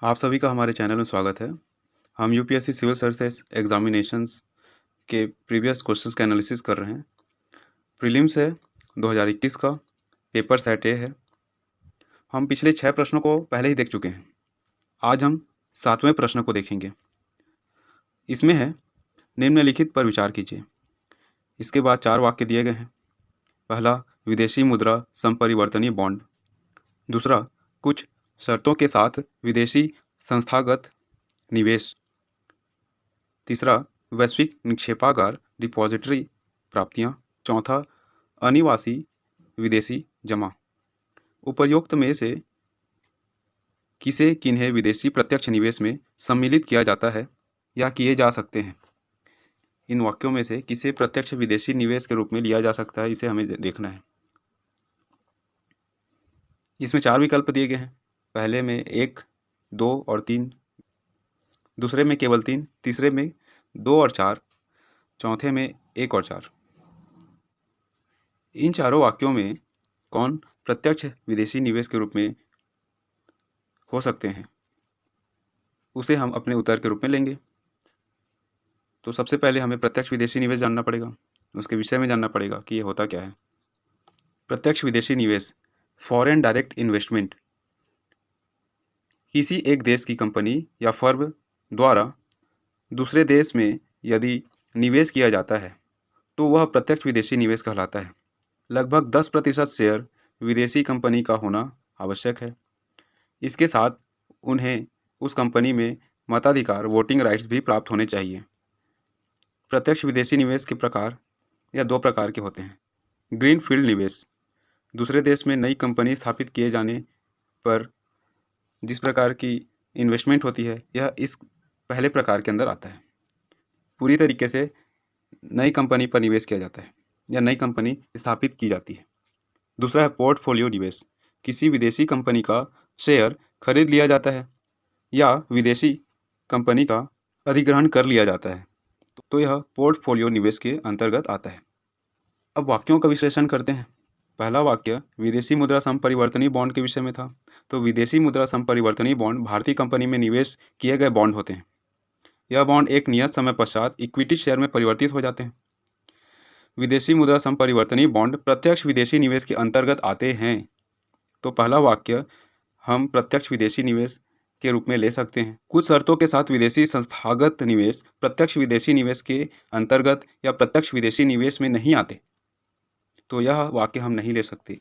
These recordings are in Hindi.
आप सभी का हमारे चैनल में स्वागत है। हम यूपीएससी सिविल सर्विसेज एग्जामिनेशंस के प्रीवियस क्वेश्चंस का एनालिसिस कर रहे हैं। प्रीलिम्स है 2021 का, पेपर सेट ए है। हम पिछले 6 प्रश्नों को पहले ही देख चुके हैं। आज हम 7वें प्रश्न को देखेंगे। इसमें है, निम्नलिखित पर विचार कीजिए। इसके बाद 4 वाक्य दिए गए हैं। पहला, विदेशी मुद्रा संपरिवर्तनीय बॉन्ड। दूसरा, कुछ शर्तों के साथ विदेशी संस्थागत निवेश। तीसरा, वैश्विक निक्षेपागार डिपॉजिटरी प्राप्तियां। चौथा, अनिवासी विदेशी जमा। उपर्युक्त में से किसे किन्हें विदेशी प्रत्यक्ष निवेश में सम्मिलित किया जाता है या किए जा सकते हैं? इन वाक्यों में से किसे प्रत्यक्ष विदेशी निवेश के रूप में लिया जा सकता है, इसे हमें देखना है। इसमें 4 विकल्प दिए गए हैं। पहले में 1, 2 और 3, दूसरे में केवल 3, तीसरे में 2 और 4, चौथे में 1 और 4। इन चारों वाक्यों में कौन प्रत्यक्ष विदेशी निवेश के रूप में हो सकते हैं, उसे हम अपने उत्तर के रूप में लेंगे। तो सबसे पहले हमें प्रत्यक्ष विदेशी निवेश जानना पड़ेगा, उसके विषय में जानना पड़ेगा कि ये होता क्या है। प्रत्यक्ष विदेशी निवेश, फॉरेन डायरेक्ट इन्वेस्टमेंट, किसी एक देश की कंपनी या फर्म द्वारा दूसरे देश में यदि निवेश किया जाता है तो वह प्रत्यक्ष विदेशी निवेश कहलाता है। लगभग 10% शेयर विदेशी कंपनी का होना आवश्यक है। इसके साथ उन्हें उस कंपनी में मताधिकार, वोटिंग राइट्स भी प्राप्त होने चाहिए। प्रत्यक्ष विदेशी निवेश के प्रकार या 2 प्रकार के होते हैं। ग्रीन फील्ड निवेश, दूसरे देश में नई कंपनी स्थापित किए जाने पर जिस प्रकार की इन्वेस्टमेंट होती है, यह इस पहले प्रकार के अंदर आता है। पूरी तरीके से नई कंपनी पर निवेश किया जाता है या नई कंपनी स्थापित की जाती है। दूसरा है पोर्टफोलियो निवेश, किसी विदेशी कंपनी का शेयर खरीद लिया जाता है या विदेशी कंपनी का अधिग्रहण कर लिया जाता है, तो यह पोर्टफोलियो निवेश के अंतर्गत आता है। अब वाक्यों का विश्लेषण करते हैं। पहला वाक्य विदेशी मुद्रा संपरिवर्तनीय बॉन्ड के विषय में था। तो विदेशी मुद्रा संपरिवर्तनीय बॉन्ड भारतीय कंपनी में निवेश किए गए बॉन्ड होते हैं। यह बॉन्ड एक नियत समय पश्चात इक्विटी शेयर में परिवर्तित हो जाते हैं। विदेशी मुद्रा संपरिवर्तनीय बॉन्ड प्रत्यक्ष विदेशी निवेश के अंतर्गत आते हैं। तो पहला वाक्य हम प्रत्यक्ष विदेशी निवेश के रूप में ले सकते हैं। कुछ शर्तों के साथ विदेशी संस्थागत निवेश प्रत्यक्ष विदेशी निवेश के अंतर्गत या प्रत्यक्ष विदेशी निवेश में नहीं आते, तो यह वाक्य हम नहीं ले सकते।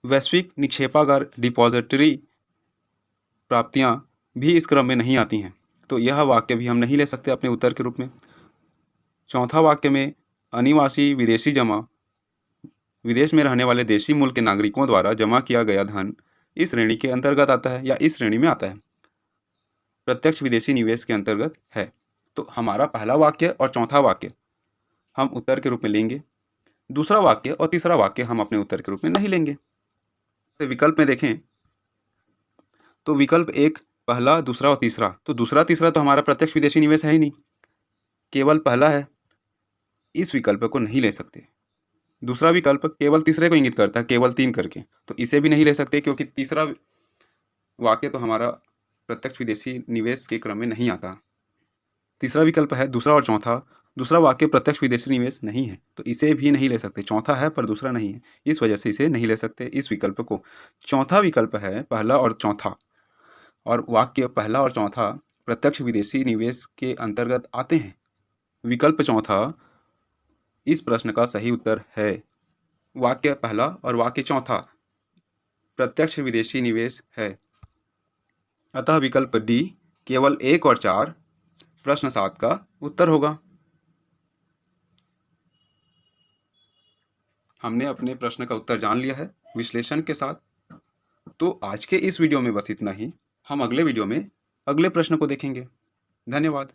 वैश्विक निक्षेपागार डिपॉजिटरी प्राप्तियां भी इस क्रम में नहीं आती हैं, तो यह वाक्य भी हम नहीं ले सकते अपने उत्तर के रूप में। चौथा वाक्य में अनिवासी विदेशी जमा, विदेश में रहने वाले देशी मूल के नागरिकों द्वारा जमा किया गया धन इस श्रेणी के अंतर्गत आता है या इस श्रेणी में आता है, प्रत्यक्ष विदेशी निवेश के अंतर्गत है। तो हमारा पहला वाक्य और चौथा वाक्य हम उत्तर के रूप में लेंगे। दूसरा वाक्य और तीसरा वाक्य हम अपने उत्तर के रूप में नहीं लेंगे। तो विकल्प में देखें तो विकल्प 1, पहला, दूसरा और तीसरा, तो दूसरा तीसरा तो हमारा प्रत्यक्ष विदेशी निवेश है ही नहीं, केवल पहला है, इस विकल्प को नहीं ले सकते। दूसरा विकल्प केवल तीसरे को इंगित करता है, केवल 3 करके, तो इसे भी नहीं ले सकते क्योंकि तीसरा वाक्य तो हमारा प्रत्यक्ष विदेशी निवेश के क्रम में नहीं आता। तीसरा विकल्प है दूसरा और चौथा, दूसरा वाक्य प्रत्यक्ष विदेशी निवेश नहीं है, तो इसे भी नहीं ले सकते। चौथा है पर दूसरा नहीं है, इस वजह से इसे नहीं ले सकते इस विकल्प को। चौथा विकल्प है पहला और चौथा, और वाक्य पहला और चौथा प्रत्यक्ष विदेशी निवेश के अंतर्गत आते हैं। विकल्प चौथा इस प्रश्न का सही उत्तर है। वाक्य पहला और वाक्य चौथा प्रत्यक्ष विदेशी निवेश है। अतः विकल्प डी केवल 1 और 4 प्रश्न 7 का उत्तर होगा। हमने अपने प्रश्न का उत्तर जान लिया है विश्लेषण के साथ। तो आज के इस वीडियो में बस इतना ही। हम अगले वीडियो में अगले प्रश्न को देखेंगे। धन्यवाद।